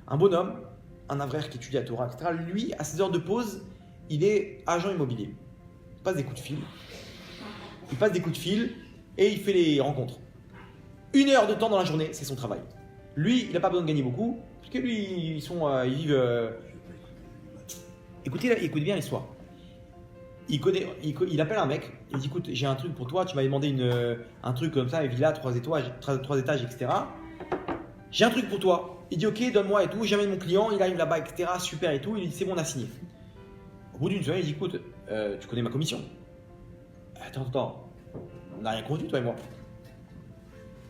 Un bonhomme, un avraire qui étudie la Torah, etc., lui, à ses heures de pause, il est agent immobilier. Il passe des coups de fil. Et il fait les rencontres. 1 heure de temps dans la journée, c'est son travail. Lui, il n'a pas besoin de gagner beaucoup, parce que lui, ils vivent... Écoutez bien l'histoire. Il appelle un mec, il dit écoute, j'ai un truc pour toi, tu m'avais demandé un truc comme ça, une villa, 3 étages, etc. J'ai un truc pour toi. Il dit ok, donne-moi et tout, j'amène mon client, il arrive là-bas, etc. Super et tout, il dit c'est bon, on a signé. Au bout d'une semaine, il dit écoute, tu connais ma commission? Attends, on n'a rien convenu toi et moi.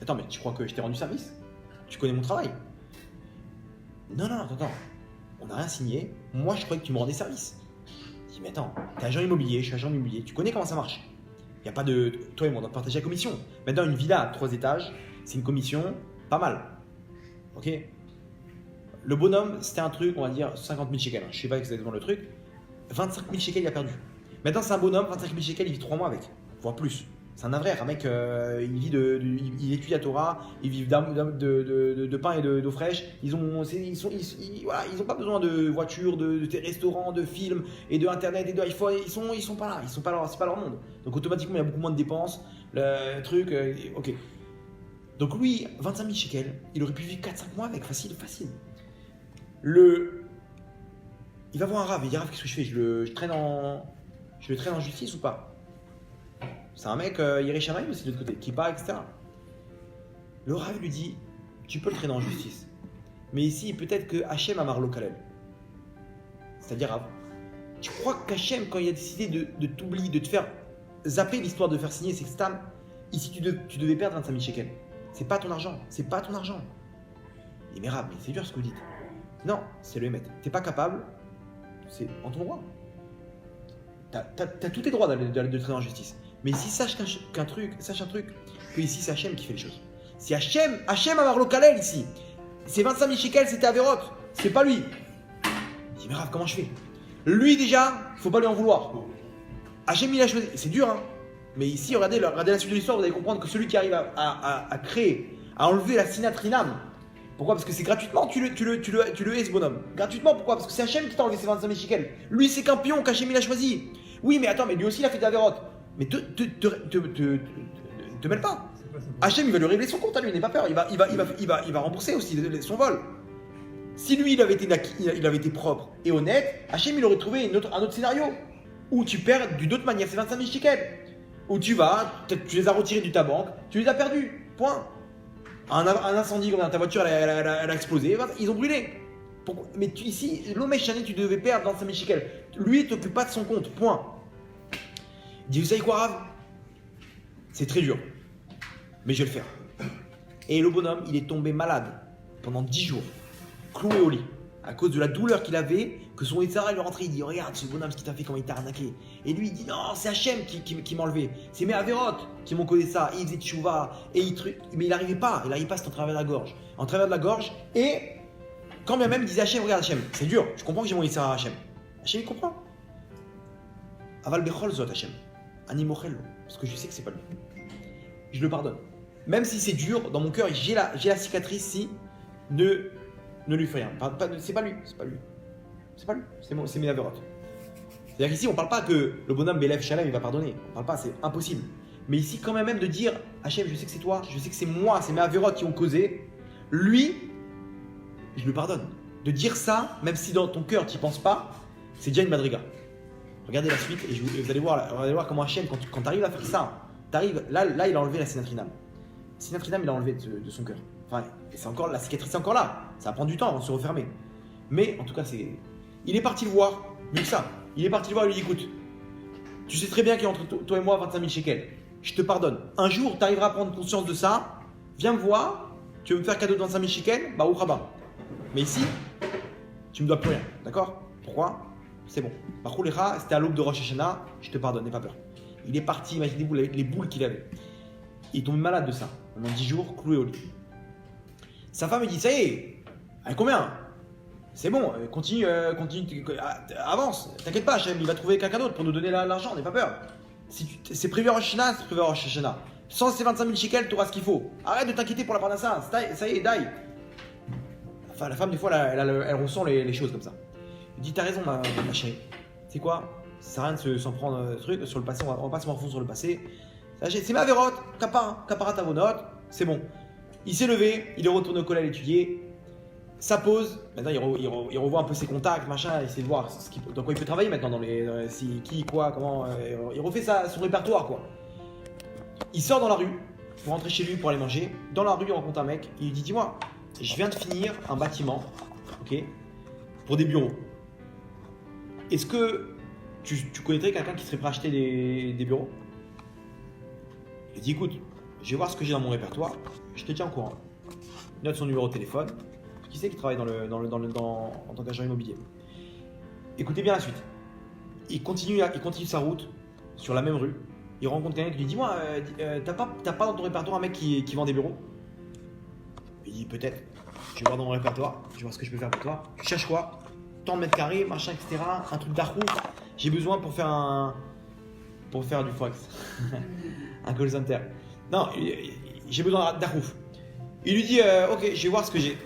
Attends, mais tu crois que je t'ai rendu service? Tu connais mon travail? Non, attends, on n'a rien signé, moi je croyais que tu me rendais service. Je dis mais attends, t'es agent immobilier, je suis agent immobilier, tu connais comment ça marche? Il n'y a pas de... Toi et moi on doit partager la commission. Maintenant une villa à 3 étages, c'est une commission pas mal. Ok? Le bonhomme, c'était un truc, on va dire 50 000 shekels, je sais pas exactement le truc. 25 000 shekels il a perdu. Maintenant c'est un bonhomme, 25 000 shekels, il vit 3 mois avec, voire plus. C'est un avraire, un mec, il étudie la Torah, ils vivent de pain et d'eau fraîche. Ils ont pas besoin de voitures, de restaurants, de films et de internet et de iPhone. Ils sont pas là, c'est pas leur monde. Donc automatiquement il y a beaucoup moins de dépenses, le truc, ok. Donc lui, 25 000 shekels, il aurait pu vivre 4-5 mois avec, facile. Il va voir un rave, il dit Rav, qu'est-ce que je fais? Je le traîne en justice ou pas? C'est un mec, Yireh Shamayim aussi de l'autre côté, qui part, etc. Le Rav lui dit, tu peux le traîner en justice. Mais ici, peut-être que Hachem a marre le Kalel. C'est-à-dire, Rav, tu crois qu'Hachem, quand il a décidé de t'oublier, de te faire zapper l'histoire de faire signer ces stamps, ici tu devais perdre 25 000 shekels. C'est pas ton argent. Il dit, mais Rav, mais c'est dur ce que vous dites. Non, c'est le Hémet. T'es pas capable, c'est en ton droit. T'as tous tes droits de traîner en justice. Mais ici, sache un truc, que ici c'est Hachem qui fait les choses. Si Hachem a marre le Kalel ici, c'est 25 000 shekels, c'était Averot, c'est pas lui. Il dit, mais Rav, comment je fais? Lui déjà, faut pas lui en vouloir. Hachem il a choisi, c'est dur hein. Mais ici, regardez la suite de l'histoire, vous allez comprendre que celui qui arrive à créer, à enlever la sinat rinam. Pourquoi? Parce que c'est gratuitement, tu le hais ce bonhomme. Gratuitement, pourquoi? Parce que c'est Hachem qui t'a enlevé ces 25 000 shekels. Lui, c'est qu'un pion qu'Hachem il a choisi. Oui, mais attends, mais lui aussi il a fait d'Averot. Mais te mêle pas. Hachem il va lui régler son compte à lui, n'aie pas peur. Il va rembourser aussi son vol. Si lui il avait été propre et honnête, Hachem il aurait trouvé un autre scénario où tu perds d'une autre manière ces 25 000 shekels. Où tu les as retirés de ta banque, tu les as perdus. Point. Un incendie comme ta voiture elle a explosé, ils ont brûlé. Mais ici, l'homme chané, tu devais perdre 25 000 shekels. Lui, il ne t'occupe pas de son compte. Point. Il dit, vous savez quoi, Rav? C'est très dur. Mais je vais le faire. Et le bonhomme, il est tombé malade pendant 10 jours, cloué au lit, à cause de la douleur qu'il avait, que son Yitzhara lui est rentré. Il dit, regarde ce bonhomme, ce qu'il t'a fait, comment il t'a arnaqué. Et lui, il dit, non, c'est Hachem qui m'a enlevé. C'est mes Averot qui m'ont causé ça. Et il faisait tchouva. Mais il n'arrivait pas. C'était en travers de la gorge. En travers de la gorge. Et quand bien même, il disait Hachem, regarde Hachem, c'est dur. Je comprends que j'ai mon Yitzhara à Hachem. Hachem, il comprend. Aval bechol zot Hachem. Animochel. Parce que je sais que c'est pas lui. Je le pardonne. Même si c'est dur, dans mon cœur, j'ai la cicatrice si ne lui fais rien. C'est pas lui. C'est mes Averot. C'est-à-dire qu'ici, on ne parle pas que le bonhomme Bélève Shalem, il va pardonner. On ne parle pas, c'est impossible. Mais ici, quand même de dire Hachem, je sais que c'est toi, je sais que c'est moi, c'est mes Averot qui ont causé. Lui, je lui pardonne. De dire ça, même si dans ton cœur, tu n'y penses pas, c'est déjà une madriga. Regardez la suite et vous allez voir comment Hachem, quand tu arrives à faire ça, là, il a enlevé la sinatrinam. Sinatrinam, il a enlevé de son cœur. Enfin, la cicatrice est encore là. Ça va prendre du temps avant de se refermer. Mais en tout cas, il est parti le voir, mieux que ça. Il est parti le voir et lui dit écoute, tu sais très bien qu'il y a entre toi et moi 25 000 shekels. Je te pardonne. Un jour, tu arriveras à prendre conscience de ça. Viens me voir. Tu veux me faire cadeau de 25 000 shekels? Bah, ou rabat. Mais ici, tu me dois plus rien. D'accord? Pourquoi? C'est bon. Par contre, c'était à l'aube de Rosh Hashanah. Je te pardonne, n'aie pas peur. Il est parti, imaginez-vous les boules qu'il avait. Il est tombé malade de ça. Pendant 10 jours, cloué au lit. Sa femme lui dit ça y est, à combien? C'est bon, continue, avance. T'inquiète pas, Hachem, il va trouver quelqu'un d'autre pour nous donner l'argent, n'aie pas peur. Si c'est prévu à Rosh Hashanah, c'est prévu à Rosh Hashanah. Sans ces 25 000 shekels, tu auras ce qu'il faut. Arrête de t'inquiéter pour la parnassa. Ça y est, die. la femme, des fois, elle ressent les choses comme ça. Il dit, t'as raison, ma chérie. C'est quoi? Ça sert à rien de s'en prendre un truc sur le passé, on va pas se morfondre sur le passé. C'est ma vérote, capara ta note, c'est bon. Il s'est levé, il est retourné au collège à étudier. Ça pose, maintenant il revoit un peu ses contacts, machin, il essaie de voir dans quoi il peut travailler maintenant, qui, quoi, comment. Il refait son répertoire, quoi. Il sort dans la rue pour rentrer chez lui pour aller manger. Dans la rue, il rencontre un mec, il lui dit, dis-moi, je viens de finir un bâtiment, ok, pour des bureaux. Est-ce que tu connaîtrais quelqu'un qui serait prêt à acheter des bureaux? Il dit, écoute, je vais voir ce que j'ai dans mon répertoire, je te tiens au courant. Il note son numéro de téléphone. Qui c'est qui travaille en tant qu'agent immobilier? Écoutez bien la suite. Il continue sa route sur la même rue. Il rencontre quelqu'un qui lui dit, dis-moi, t'as pas dans ton répertoire un mec qui vend des bureaux? Il dit, peut-être. Je vais voir dans mon répertoire, je vais voir ce que je peux faire pour toi. Tu cherches quoi? Tant de mètres carrés, machin, etc. Un truc d'arrouf. J'ai besoin pour faire du forex. Un call center. Non, j'ai besoin d'arrouf. Il lui dit, ok, je vais voir ce que j'ai.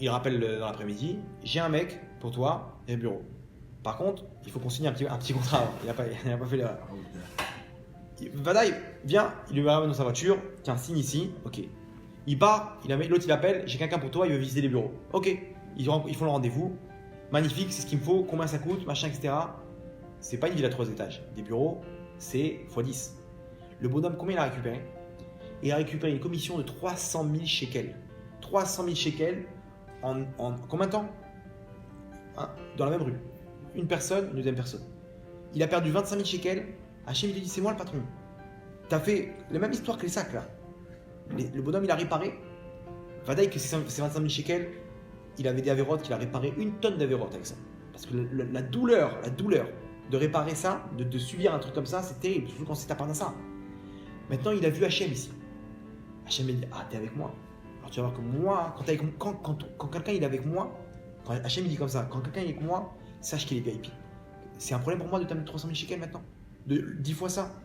Il rappelle dans l'après-midi, j'ai un mec pour toi et un bureau. Par contre, il faut qu'on signe un petit contrat. Il n'a pas fait l'erreur. Vadaï vient, il lui ramène dans sa voiture, tiens, signe ici, ok. Il part, l'autre il appelle, j'ai quelqu'un pour toi, il veut visiter les bureaux. Ok, ils font le rendez-vous, magnifique, c'est ce qu'il me faut, combien ça coûte, machin, etc. C'est pas une villa à 3 étages. Des bureaux, c'est x10. Le bonhomme, combien il a récupéré? Il a récupéré une commission de 300 000 shekels. 300 000 shekels. En combien de temps? Dans la même rue. Une personne, une deuxième personne. Il a perdu 25 000 shekels. Hachem, il lui dit, c'est moi le patron. T'as fait la même histoire que les sacs là. Le bonhomme, il a réparé. Vadaï que ces 25 000 shekels, il avait des avérotes qu'il a réparé 1 tonne d'avérotes avec ça. Parce que la douleur de réparer ça, de subir un truc comme ça, c'est terrible. Surtout quand c'est ta part de ça. Maintenant, il a vu Hachem ici. Hachem, il dit, ah, t'es avec moi. Alors tu vas voir que moi, quand quelqu'un il est avec moi, quand Hachem il dit comme ça, quand quelqu'un est avec moi, sache qu'il est VIP. C'est un problème pour moi de t'amener 300 000 shekels maintenant, de 10 fois ça.